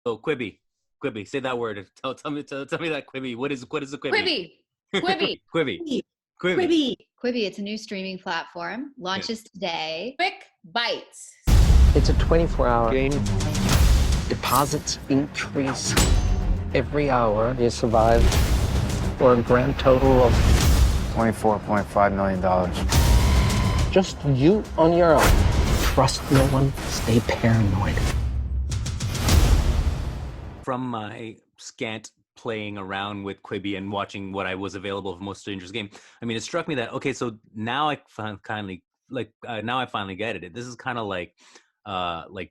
Oh, Quibi. Quibi. Say that word. Tell me that Quibi. What is a Quibi? Quibi. Quibi. Quibi. Quibi. Quibi. Quibi, it's a new streaming platform. Launches today. Quick bites. It's a 24-hour game. Deposits increase every hour. You survive for a grand total of $24.5 million. just you on your own. Trust no one. Stay paranoid. From my scant playing around with Quibi and watching what I was available for Most Dangerous Game, I mean, it struck me that, okay, so now I finally get it. This is kind of like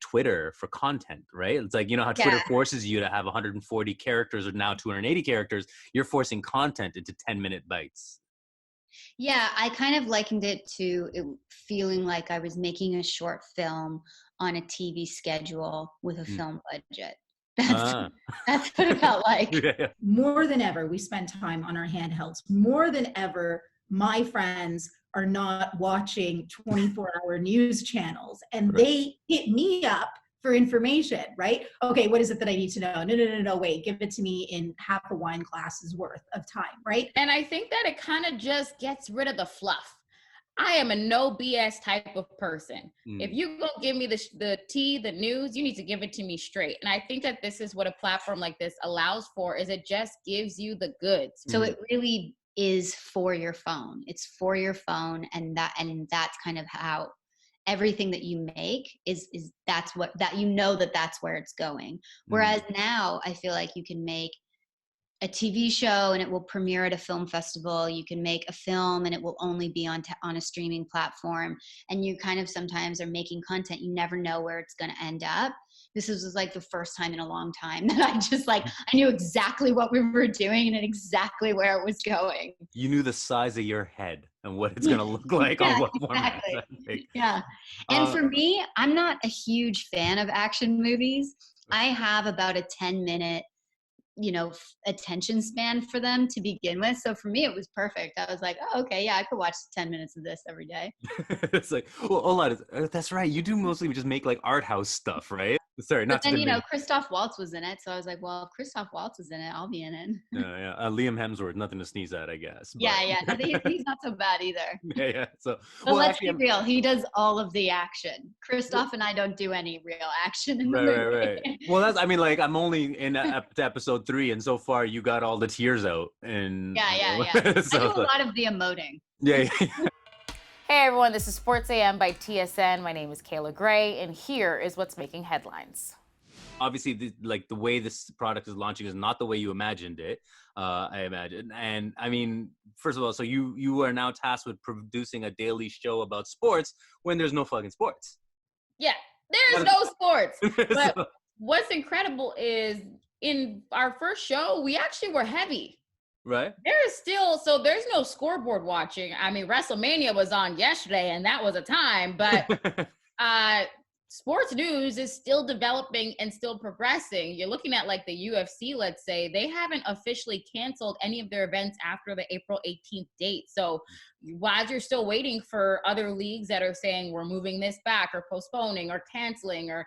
Twitter for content, right? It's like, you know how Twitter forces you to have 140 characters or now 280 characters. You're forcing content into 10-minute bites. Yeah, I kind of likened it to it feeling like I was making a short film on a TV schedule with a film budget. That's what it felt like. Yeah. More than ever, we spend time on our handhelds. More than ever, my friends are not watching 24-hour news channels, and they hit me up for information, right? Okay, what is it that I need to know? No, wait, give it to me in half a wine glass's worth of time, right? And I think that it kind of just gets rid of the fluff. I am a no BS type of person. If you gonna give me the tea, the news, you need to give it to me straight. And I think that this is what a platform like this allows for, is it just gives you the goods. So it really is for your phone. It's for your phone, and that's kind of how everything that you make is that's where it's going. Whereas now I feel like you can make a TV show and it will premiere at a film festival. You can make a film and it will only be on a streaming platform. And you kind of sometimes are making content. You never know where it's going to end up. This was like the first time in a long time that I knew exactly what we were doing and exactly where it was going. You knew the size of your head and what it's going to look like on what format. Exactly. Yeah. And for me, I'm not a huge fan of action movies. I have about a 10-minute attention span for them to begin with. So for me, it was perfect. I was like, oh, okay, yeah, I could watch 10 minutes of this every day. It's like, well, hold on. That's right. You do mostly just make like art house stuff, right? Sorry, not but then, Christoph Waltz was in it. So I was like, well, if Christoph Waltz was in it, I'll be in it. Yeah. Liam Hemsworth, nothing to sneeze at, I guess. But... Yeah. He's not so bad either. Yeah. So, but let's be real. He does all of the action. Christoph and I don't do any real action in the movie. Right. Well, I'm only in episode 3, and so far you got all the tears out. And yeah. So, I do a lot of the emoting. Yeah. Hey everyone, this is Sports AM by TSN. My name is Kayla Gray, and here is what's making headlines. Obviously, the way this product is launching is not the way you imagined it, I imagine. And I mean, first of all, so you are now tasked with producing a daily show about sports when there's no fucking sports. Yeah, there's no sports. But what's incredible is in our first show, we actually were heavy. Right. There's no scoreboard watching. I mean, WrestleMania was on yesterday and that was a time, but sports news is still developing and still progressing. You're looking at like the UFC, let's say, they haven't officially canceled any of their events after the April 18th date. So while you're still waiting for other leagues that are saying we're moving this back or postponing or canceling, or,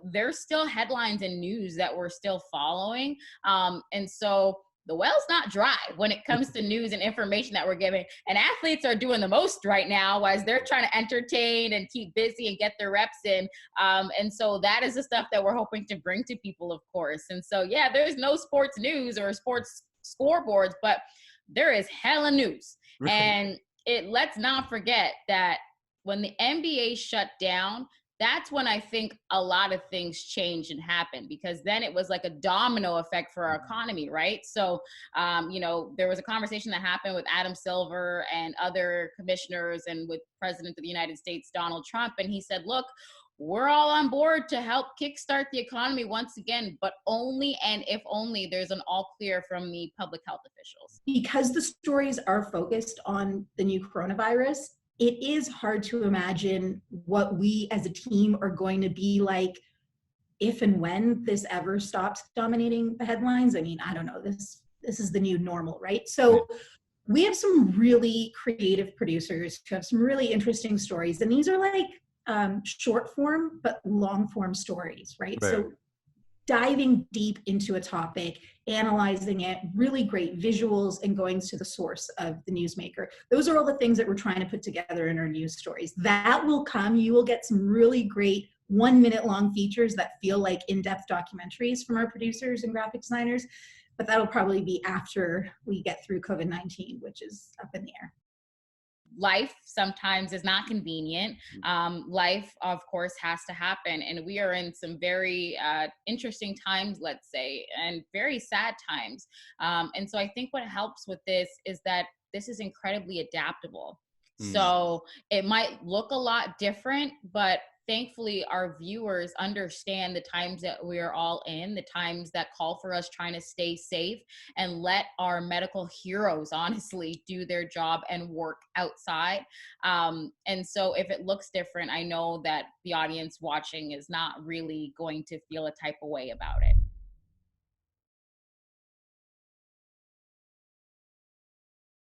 there's still headlines and news that we're still following. And so the well's not dry when it comes to news and information that we're giving. And athletes are doing the most right now as they're trying to entertain and keep busy and get their reps in. And so that is the stuff that we're hoping to bring to people, of course. And so, yeah, there's no sports news or sports scoreboards, but there is hella news. Right. And let's not forget that when the NBA shut down, that's when I think a lot of things changed and happened, because then it was like a domino effect for our economy, right? So, there was a conversation that happened with Adam Silver and other commissioners and with President of the United States, Donald Trump. And he said, look, we're all on board to help kickstart the economy once again, but only and if only there's an all clear from the public health officials. Because the stories are focused on the new coronavirus, it is hard to imagine what we as a team are going to be like if and when this ever stops dominating the headlines. I mean, I don't know, this is the new normal, right? So we have some really creative producers who have some really interesting stories. And these are like short form, but long form stories, right? So diving deep into a topic, analyzing it, really great visuals, and going to the source of the newsmaker. Those are all the things that we're trying to put together in our news stories. That will come. You will get some really great 1 minute long features that feel like in-depth documentaries from our producers and graphic designers, but that'll probably be after we get through COVID-19, which is up in the air. Life sometimes is not convenient. Life, of course, has to happen. And we are in some very interesting times, let's say, and very sad times. And so I think what helps with this is that this is incredibly adaptable. So it might look a lot different, but thankfully our viewers understand the times that we're all in, the times that call for us trying to stay safe and let our medical heroes honestly do their job and work outside. And so if it looks different, I know that the audience watching is not really going to feel a type of way about it.